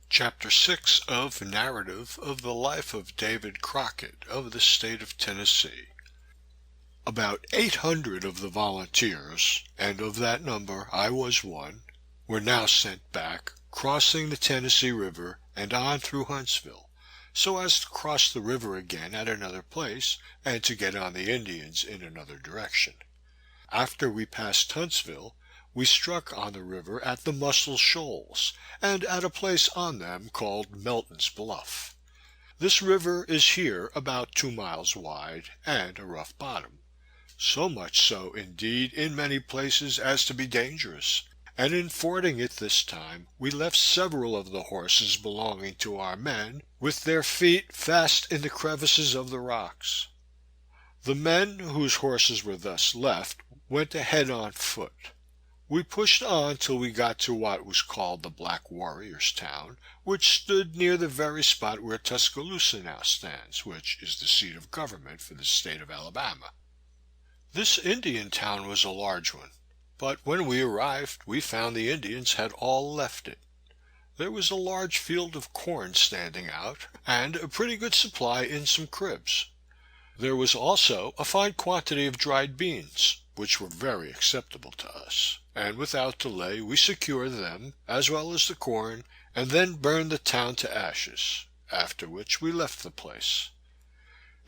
Chapter 6 of Narrative of the Life of David Crockett of the State of Tennessee. About 800 of the volunteers, and of that number I was one, were now sent back, crossing the Tennessee River and on through Huntsville, so as to cross the river again at another place and to get on the Indians in another direction. After we passed Huntsville, we struck on the river at the Muscle Shoals, and at a place on them called Melton's Bluff. This river is here about 2 miles wide, and a rough bottom. So much so, indeed, in many places as to be dangerous, and in fording it this time, we left several of the horses belonging to our men, with their feet fast in the crevices of the rocks. The men, whose horses were thus left, went ahead on foot. We pushed on till we got to what was called the Black Warriors' Town, which stood near the very spot where Tuscaloosa now stands, which is the seat of government for the state of Alabama. This Indian town was a large one, but when we arrived we found the Indians had all left it. There was a large field of corn standing out, and a pretty good supply in some cribs. There was also a fine quantity of dried beans, which were very acceptable to us, and without delay we secured them, as well as the corn, and then burned the town to ashes, after which we left the place.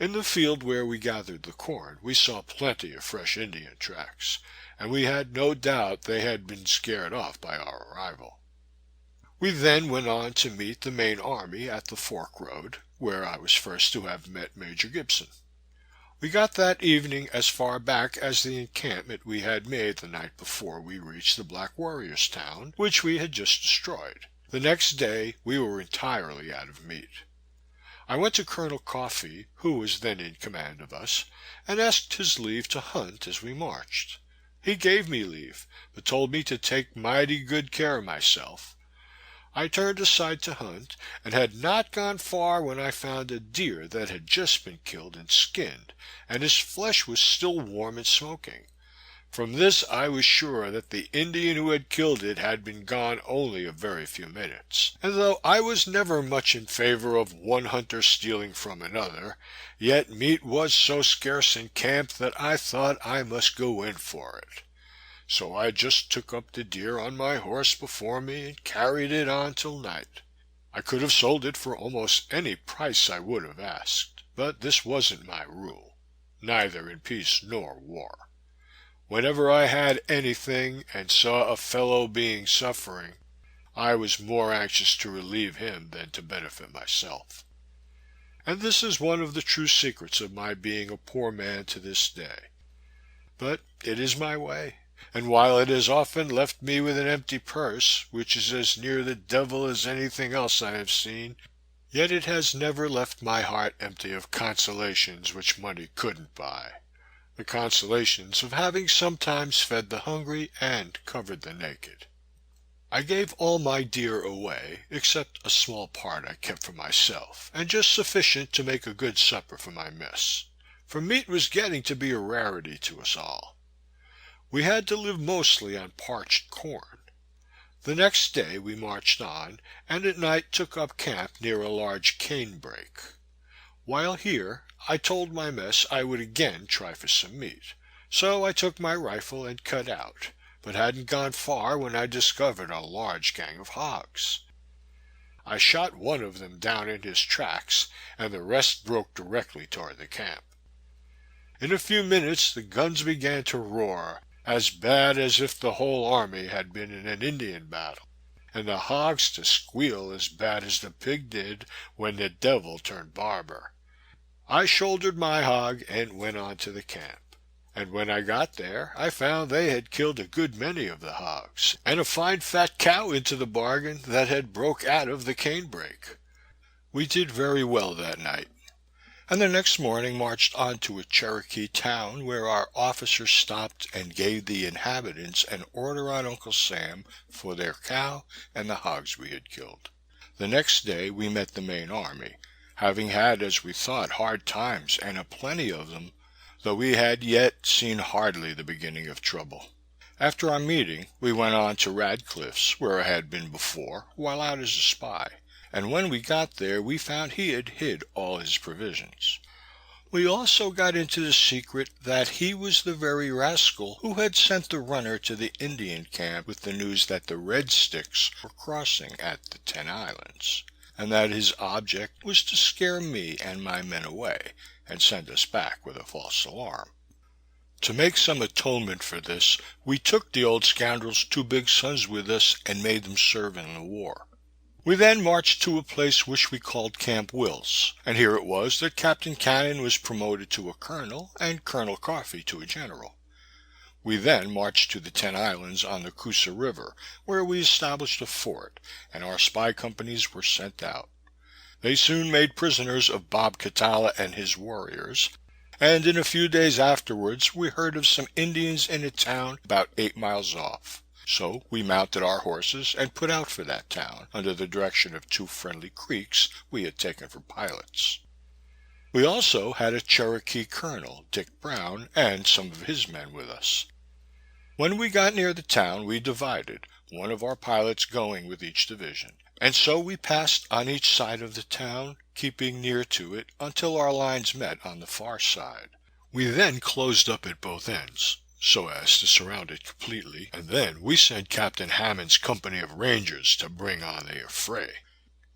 In the field where we gathered the corn we saw plenty of fresh Indian tracks, and we had no doubt they had been scared off by our arrival. We then went on to meet the main army at the Fork Road, where I was first to have met Major Gibson. We got that evening as far back as the encampment we had made the night before we reached the Black Warriors' Town, which we had just destroyed. The next day we were entirely out of meat. I went to Colonel Coffee, who was then in command of us, and asked his leave to hunt as we marched. He gave me leave, but told me to take mighty good care of myself. I turned aside to hunt, and had not gone far when I found a deer that had just been killed and skinned, and his flesh was still warm and smoking. From this I was sure that the Indian who had killed it had been gone only a very few minutes, and though I was never much in favor of one hunter stealing from another, yet meat was so scarce in camp that I thought I must go in for it. So I just took up the deer on my horse before me and carried it on till night. I could have sold it for almost any price I would have asked, but this wasn't my rule, neither in peace nor war. Whenever I had anything and saw a fellow being suffering, I was more anxious to relieve him than to benefit myself. And this is one of the true secrets of my being a poor man to this day. But it is my way. And while it has often left me with an empty purse, which is as near the devil as anything else I have seen, yet it has never left my heart empty of consolations which money couldn't buy. The consolations of having sometimes fed the hungry and covered the naked. I gave all my deer away, except a small part I kept for myself, and just sufficient to make a good supper for my mess, for meat was getting to be a rarity to us all. We had to live mostly on parched corn. The next day we marched on, and at night took up camp near a large cane brake. While here, I told my mess I would again try for some meat, so I took my rifle and cut out, but hadn't gone far when I discovered a large gang of hogs. I shot one of them down in his tracks, and the rest broke directly toward the camp. In a few minutes the guns began to roar, as bad as if the whole army had been in an Indian battle, and the hogs to squeal as bad as the pig did when the devil turned barber. I shouldered my hog and went on to the camp, and when I got there I found they had killed a good many of the hogs, and a fine fat cow into the bargain that had broke out of the cane brake. We did very well that night, and the next morning marched on to a Cherokee town, where our officer stopped and gave the inhabitants an order on Uncle Sam for their cow and the hogs we had killed. The next day we met the main army, having had, as we thought, hard times, and a plenty of them, though we had yet seen hardly the beginning of trouble. After our meeting, we went on to Radcliffe's, where I had been before, while out as a spy, and when we got there we found he had hid all his provisions. We also got into the secret that he was the very rascal who had sent the runner to the Indian camp with the news that the Red Sticks were crossing at the 10 Islands, and that his object was to scare me and my men away, and send us back with a false alarm. To make some atonement for this, we took the old scoundrel's 2 big sons with us and made them serve in the war. We then marched to a place which we called Camp Wills, and here it was that Captain Cannon was promoted to a colonel, and Colonel Coffee to a general. We then marched to the 10 Islands on the Coosa River, where we established a fort, and our spy companies were sent out. They soon made prisoners of Bob Catala and his warriors, and in a few days afterwards we heard of some Indians in a town about 8 miles off. So we mounted our horses and put out for that town, under the direction of 2 friendly Creeks we had taken for pilots. We also had a Cherokee colonel, Dick Brown, and some of his men with us. When we got near the town we divided, one of our pilots going with each division, and so we passed on each side of the town, keeping near to it until our lines met on the far side. We then closed up at both ends, so as to surround it completely, and then we sent Captain Hammond's company of Rangers to bring on the affray.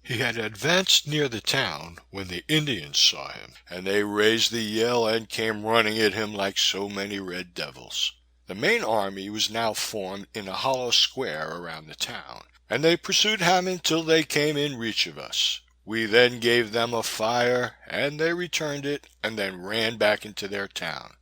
He had advanced near the town when the Indians saw him, and they raised the yell and came running at him like so many red devils. The main army was now formed in a hollow square around the town, and they pursued Hammond till they came in reach of us. We then gave them a fire, and they returned it, and then ran back into their town.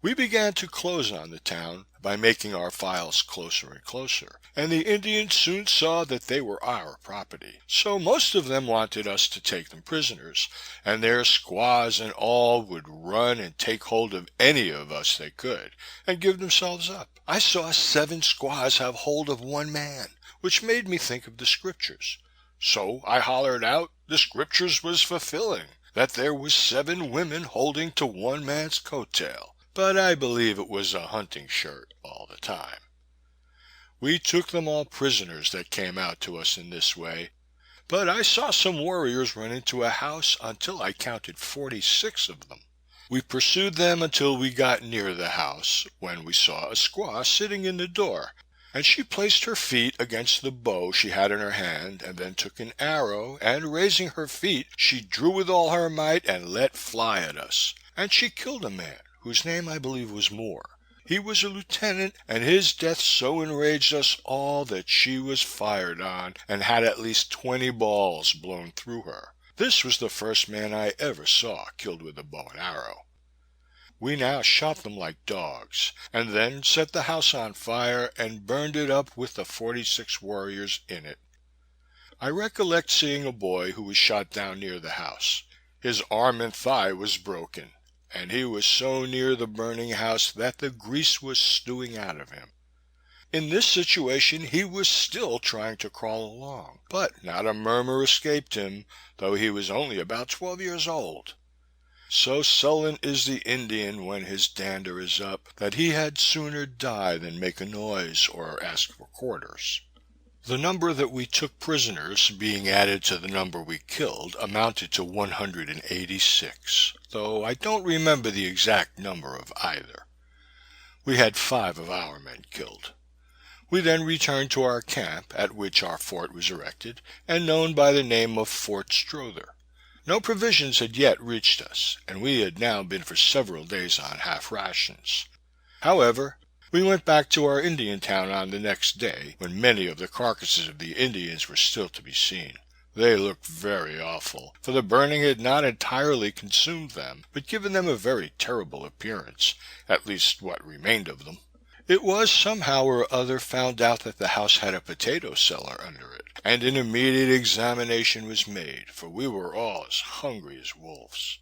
We began to close on the town by making our files closer and closer, and the Indians soon saw that they were our property. So most of them wanted us to take them prisoners, and their squaws and all would run and take hold of any of us they could, and give themselves up. I saw 7 squaws have hold of 1 man, which made me think of the Scriptures. So I hollered out the Scriptures was fulfilling, that there was 7 women holding to 1 man's coat-tail. But I believe it was a hunting shirt all the time. We took them all prisoners that came out to us in this way, but I saw some warriors run into a house until I counted 46 of them. We pursued them until we got near the house, when we saw a squaw sitting in the door, and she placed her feet against the bow she had in her hand, and then took an arrow, and raising her feet, she drew with all her might and let fly at us, and she killed a man, whose name I believe was Moore. He was a lieutenant, and his death so enraged us all that she was fired on, and had at least 20 balls blown through her. This was the first man I ever saw killed with a bow and arrow. We now shot them like dogs, and then set the house on fire, and burned it up with the 46 warriors in it. I recollect seeing a boy who was shot down near the house. His arm and thigh was broken, and he was so near the burning house that the grease was stewing out of him. In this situation he was still trying to crawl along, but not a murmur escaped him, though he was only about 12 years old. So sullen is the Indian when his dander is up, that he had sooner die than make a noise or ask for quarters. The number that we took prisoners, being added to the number we killed, amounted to 186, though I don't remember the exact number of either. We had 5 of our men killed. We then returned to our camp, at which our fort was erected, and known by the name of Fort Strother. No provisions had yet reached us, and we had now been for several days on half rations. However, we went back to our Indian town on the next day, when many of the carcasses of the Indians were still to be seen. They looked very awful, for the burning had not entirely consumed them, but given them a very terrible appearance, at least what remained of them. It was somehow or other found out that the house had a potato cellar under it, and an immediate examination was made, for we were all as hungry as wolves.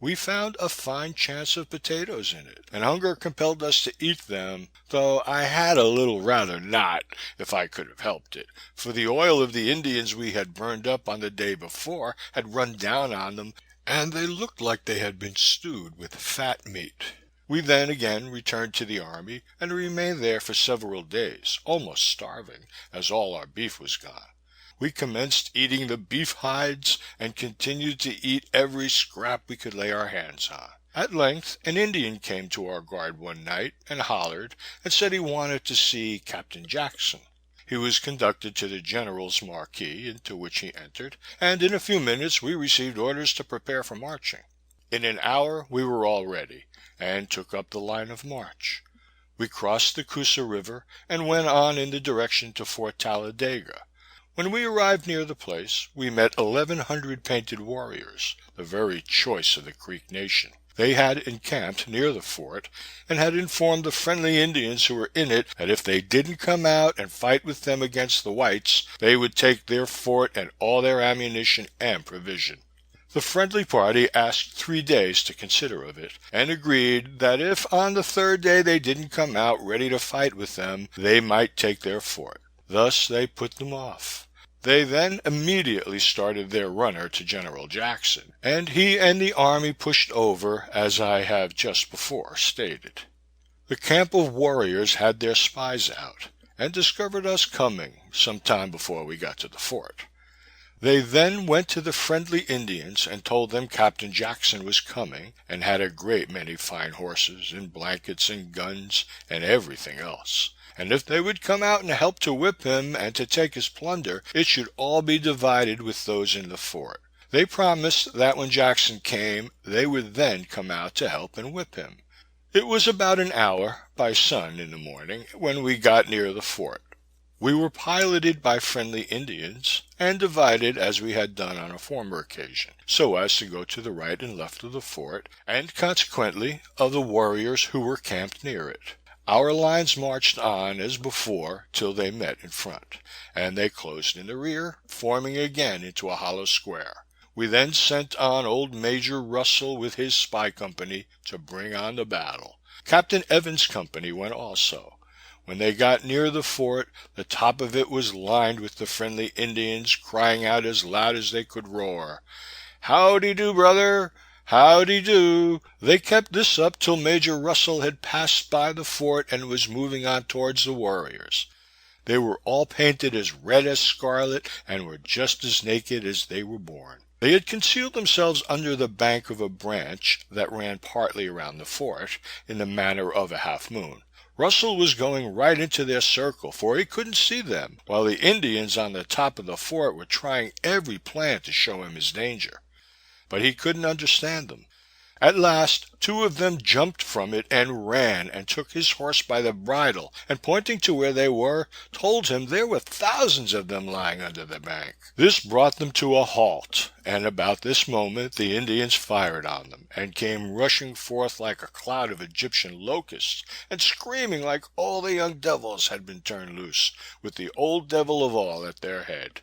We found a fine chance of potatoes in it, and hunger compelled us to eat them, though I had a little rather not, if I could have helped it, for the oil of the Indians we had burned up on the day before had run down on them, and they looked like they had been stewed with fat meat. We then again returned to the army, and remained there for several days, almost starving, as all our beef was gone. We commenced eating the beef hides, and continued to eat every scrap we could lay our hands on. At length an Indian came to our guard one night, and hollered, and said he wanted to see Captain Jackson. He was conducted to the General's marquee, into which he entered, and in a few minutes we received orders to prepare for marching. In an hour we were all ready, and took up the line of march. We crossed the Coosa River, and went on in the direction to Fort Talladega. When we arrived near the place, we met 1,100 painted warriors, the very choice of the Creek Nation. They had encamped near the fort, and had informed the friendly Indians who were in it that if they didn't come out and fight with them against the whites, they would take their fort and all their ammunition and provision. The friendly party asked 3 days to consider of it, and agreed that if on the 3rd day they didn't come out ready to fight with them, they might take their fort. Thus they put them off. They then immediately started their runner to General Jackson, and he and the army pushed over, as I have just before stated. The camp of warriors had their spies out, and discovered us coming, some time before we got to the fort. They then went to the friendly Indians and told them Captain Jackson was coming, and had a great many fine horses, and blankets, and guns, and everything else. And if they would come out and help to whip him, and to take his plunder, it should all be divided with those in the fort. They promised that when Jackson came, they would then come out to help and whip him. It was about an hour, by sun in the morning, when we got near the fort. We were piloted by friendly Indians, and divided as we had done on a former occasion, so as to go to the right and left of the fort, and consequently of the warriors who were camped near it. Our lines marched on as before till they met in front, and they closed in the rear, forming again into a hollow square. We then sent on old Major Russell with his spy company to bring on the battle. Captain Evans' company went also. When they got near the fort, the top of it was lined with the friendly Indians, crying out as loud as they could roar, "Howdy do, brother! Howdy do!" They kept this up till Major Russell had passed by the fort and was moving on towards the warriors. They were all painted as red as scarlet, and were just as naked as they were born. They had concealed themselves under the bank of a branch that ran partly around the fort, in the manner of a half moon. Russell was going right into their circle, for he couldn't see them, while the Indians on the top of the fort were trying every plan to show him his danger. But he couldn't understand them. At last 2 of them jumped from it and ran, and took his horse by the bridle, and pointing to where they were, told him there were thousands of them lying under the bank. This brought them to a halt, and about this moment the Indians fired on them, and came rushing forth like a cloud of Egyptian locusts, and screaming like all the young devils had been turned loose, with the old devil of all at their head.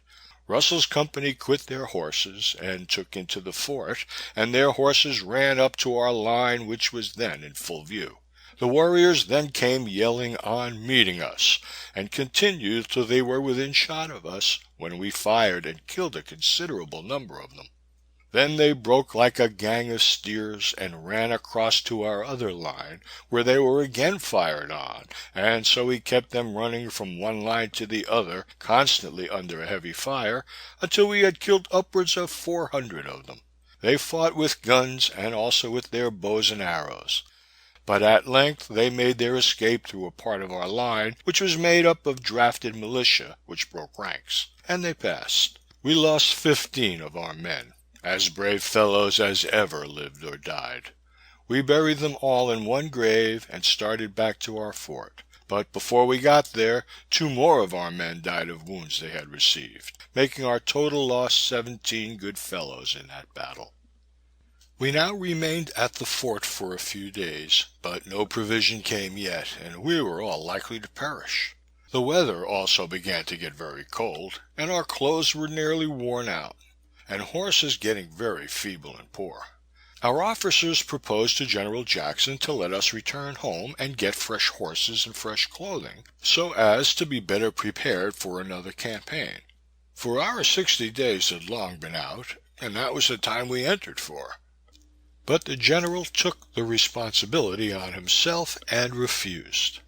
Russell's company quit their horses, and took into the fort, and their horses ran up to our line, which was then in full view. The warriors then came yelling on, meeting us, and continued till they were within shot of us, when we fired and killed a considerable number of them. Then they broke like a gang of steers, and ran across to our other line, where they were again fired on, and so we kept them running from one line to the other, constantly under a heavy fire, until we had killed upwards of 400 of them. They fought with guns, and also with their bows and arrows. But at length they made their escape through a part of our line, which was made up of drafted militia, which broke ranks, and they passed. We lost 15 of our men, as brave fellows as ever lived or died. We buried them all in one grave, and started back to our fort. But before we got there, 2 more of our men died of wounds they had received, making our total loss 17 good fellows in that battle. We now remained at the fort for a few days, but no provision came yet, and we were all likely to perish. The weather also began to get very cold, and our clothes were nearly worn out, and horses getting very feeble and poor. Our officers proposed to General Jackson to let us return home and get fresh horses and fresh clothing, so as to be better prepared for another campaign. For our 60 days had long been out, and that was the time we entered for. But the General took the responsibility on himself and refused.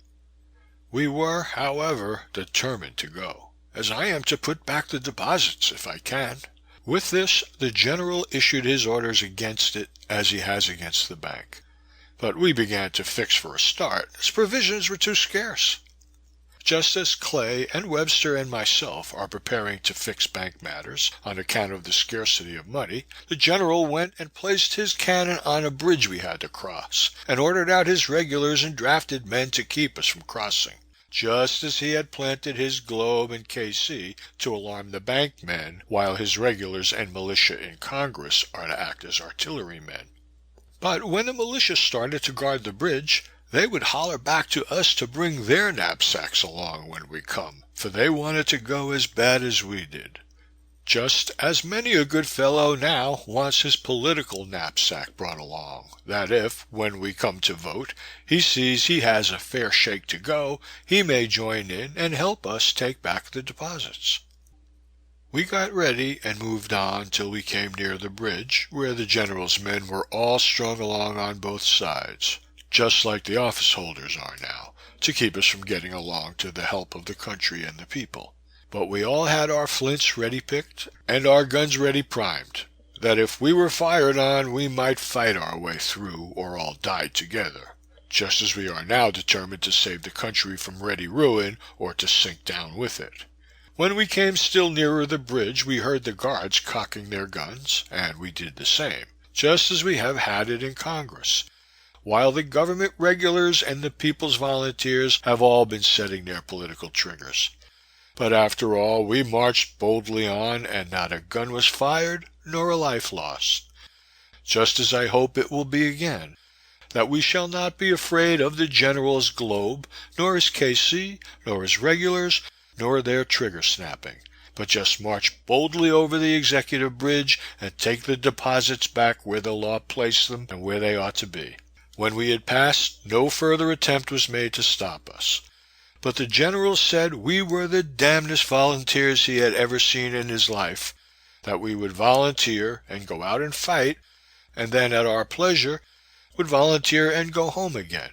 We were, however, determined to go, as I am to put back the deposits if I can." With this, the General issued his orders against it, as he has against the bank. But we began to fix for a start, as provisions were too scarce. Just as Clay and Webster and myself are preparing to fix bank matters on account of the scarcity of money, the General went and placed his cannon on a bridge we had to cross, and ordered out his regulars and drafted men to keep us from crossing, just as he had planted his Globe and KC to alarm the bank men, while his regulars and militia in Congress are to act as artillerymen. But when the militia started to guard the bridge, they would holler back to us to bring their knapsacks along when we come, for they wanted to go as bad as we did. Just as many a good fellow now wants his political knapsack brought along, that if, when we come to vote, he sees he has a fair shake to go, he may join in and help us take back the deposits. We got ready and moved on till we came near the bridge, where the General's men were all strung along on both sides, just like the office holders are now, to keep us from getting along to the help of the country and the people. But we all had our flints ready picked, and our guns ready primed, that if we were fired on, we might fight our way through, or all die together, just as we are now determined to save the country from ready ruin, or to sink down with it. When we came still nearer the bridge, we heard the guards cocking their guns, and we did the same, just as we have had it in Congress, while the government regulars and the people's volunteers have all been setting their political triggers. But after all, we marched boldly on, and not a gun was fired, nor a life lost. Just as I hope it will be again, that we shall not be afraid of the General's Globe, nor his KC, nor his regulars, nor their trigger snapping, but just march boldly over the executive bridge and take the deposits back where the law placed them and where they ought to be. When we had passed, no further attempt was made to stop us. But the General said we were the damnedest volunteers he had ever seen in his life, that we would volunteer and go out and fight, and then at our pleasure would volunteer and go home again,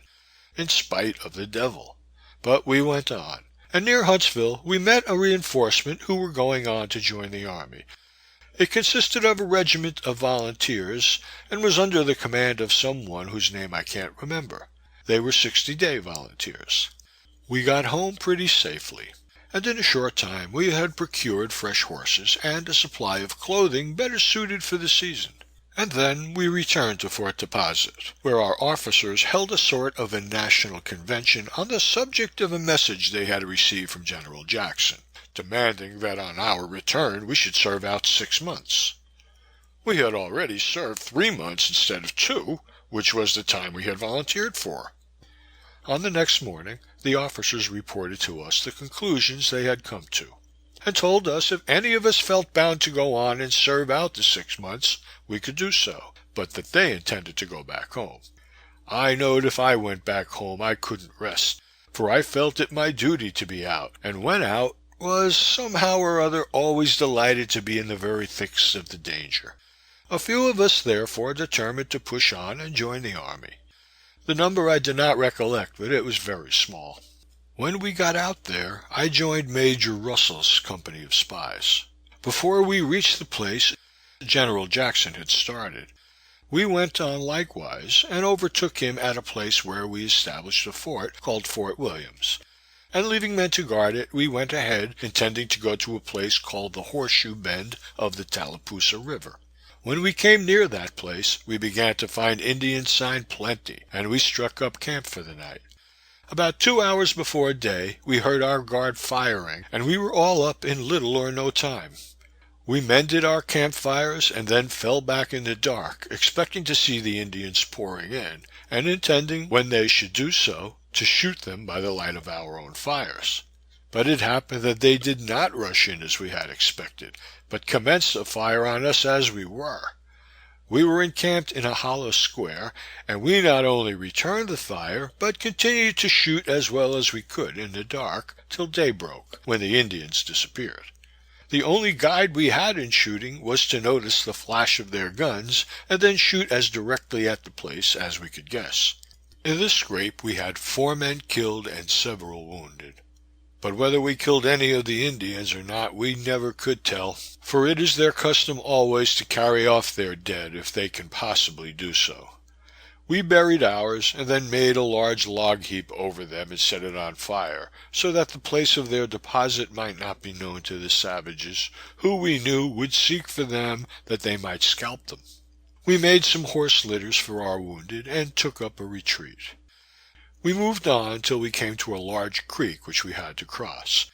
in spite of the devil. But we went on, and near Huntsville we met a reinforcement who were going on to join the army. It consisted of a regiment of volunteers, and was under the command of someone whose name I can't remember. They were 60-day volunteers. We got home pretty safely, and in a short time we had procured fresh horses and a supply of clothing better suited for the season. And then we returned to Fort Deposit, where our officers held a sort of a national convention on the subject of a message they had received from General Jackson, demanding that on our return we should serve out 6 months. We had already served 3 months instead of 2, which was the time we had volunteered for. On the next morning, the officers reported to us the conclusions they had come to, and told us if any of us felt bound to go on and serve out the 6 months, we could do so, but that they intended to go back home. I knowed if I went back home I couldn't rest, for I felt it my duty to be out, and when out, was somehow or other always delighted to be in the very thickest of the danger. A few of us therefore determined to push on and join the army. The number I do not recollect, but it was very small. When we got out there, I joined Major Russell's company of spies. Before we reached the place General Jackson had started, we went on likewise, and overtook him at a place where we established a fort called Fort Williams, and leaving men to guard it, we went ahead, intending to go to a place called the Horseshoe Bend of the Tallapoosa River. When we came near that place, we began to find Indian sign plenty, and we struck up camp for the night. About 2 hours before day, we heard our guard firing, and we were all up in little or no time. We mended our campfires, and then fell back in the dark, expecting to see the Indians pouring in, and intending, when they should do so, to shoot them by the light of our own fires. But it happened that they did not rush in as we had expected, but commenced a fire on us as we were. We were encamped in a hollow square, and we not only returned the fire, but continued to shoot as well as we could in the dark, till day broke, when the Indians disappeared. The only guide we had in shooting was to notice the flash of their guns, and then shoot as directly at the place as we could guess. In this scrape we had 4 men killed and several wounded. But whether we killed any of the Indians or not, we never could tell, for it is their custom always to carry off their dead if they can possibly do so. We buried ours, and then made a large log heap over them and set it on fire, so that the place of their deposit might not be known to the savages, who we knew would seek for them that they might scalp them. We made some horse litters for our wounded, and took up a retreat. We moved on till we came to a large creek which we had to cross,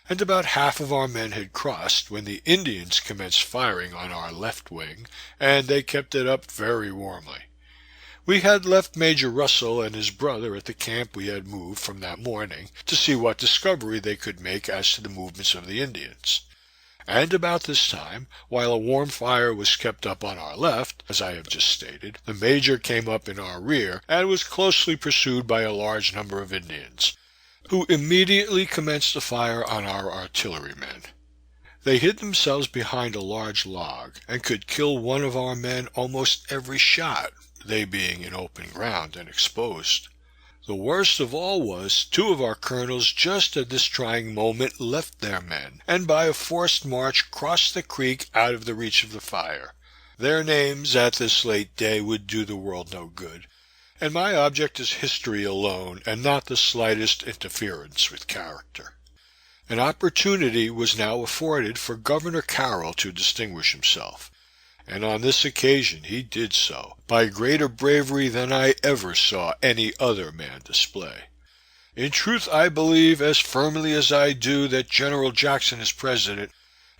and about half of our men had crossed when the Indians commenced firing on our left wing, and they kept it up very warmly. We had left Major Russell and his brother at the camp we had moved from that morning, to see what discovery they could make as to the movements of the Indians. And about this time, while a warm fire was kept up on our left, as I have just stated, the Major came up in our rear, and was closely pursued by a large number of Indians, who immediately commenced a fire on our artillerymen. They hid themselves behind a large log, and could kill one of our men almost every shot, they being in open ground and exposed. The worst of all was, 2 of our colonels just at this trying moment left their men, and by a forced march crossed the creek out of the reach of the fire. Their names at this late day would do the world no good, and my object is history alone, and not the slightest interference with character. An opportunity was now afforded for Governor Carroll to distinguish himself, and on this occasion he did so, by greater bravery than I ever saw any other man display. In truth, I believe, as firmly as I do, that General Jackson is president,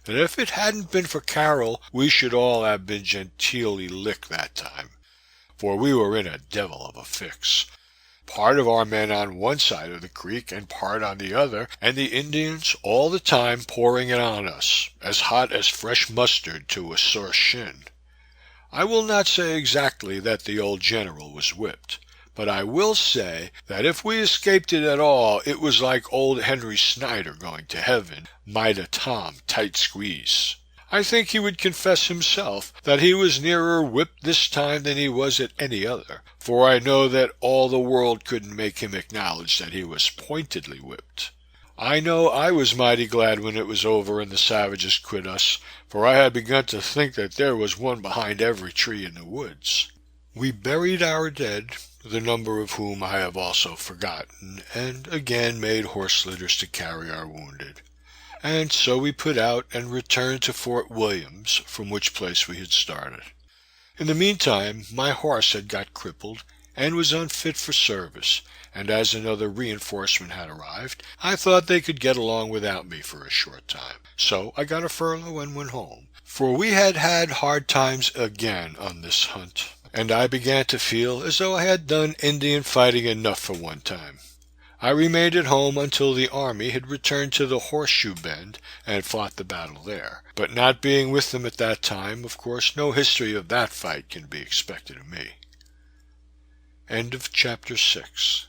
that if it hadn't been for Carroll, we should all have been genteelly licked that time, for we were in a devil of a fix. Part of our men on one side of the creek, and part on the other, and the Indians all the time pouring it on us, as hot as fresh mustard to a sore shin. I will not say exactly that the old general was whipped, but I will say that if we escaped it at all, it was like old Henry Snyder going to heaven, might a Tom tight squeeze. I think he would confess himself that he was nearer whipped this time than he was at any other, for I know that all the world couldn't make him acknowledge that he was pointedly whipped. I know I was mighty glad when it was over and the savages quit us, for I had begun to think that there was one behind every tree in the woods. We buried our dead, the number of whom I have also forgotten, and again made horse litters to carry our wounded. And so we put out and returned to Fort Williams, from which place we had started. In the meantime, my horse had got crippled, and was unfit for service, and as another reinforcement had arrived, I thought they could get along without me for a short time. So I got a furlough and went home, for we had had hard times again on this hunt, and I began to feel as though I had done Indian fighting enough for one time. I remained at home until the army had returned to the Horseshoe Bend and fought the battle there, but not being with them at that time, of course no history of that fight can be expected of me. End of chapter 6.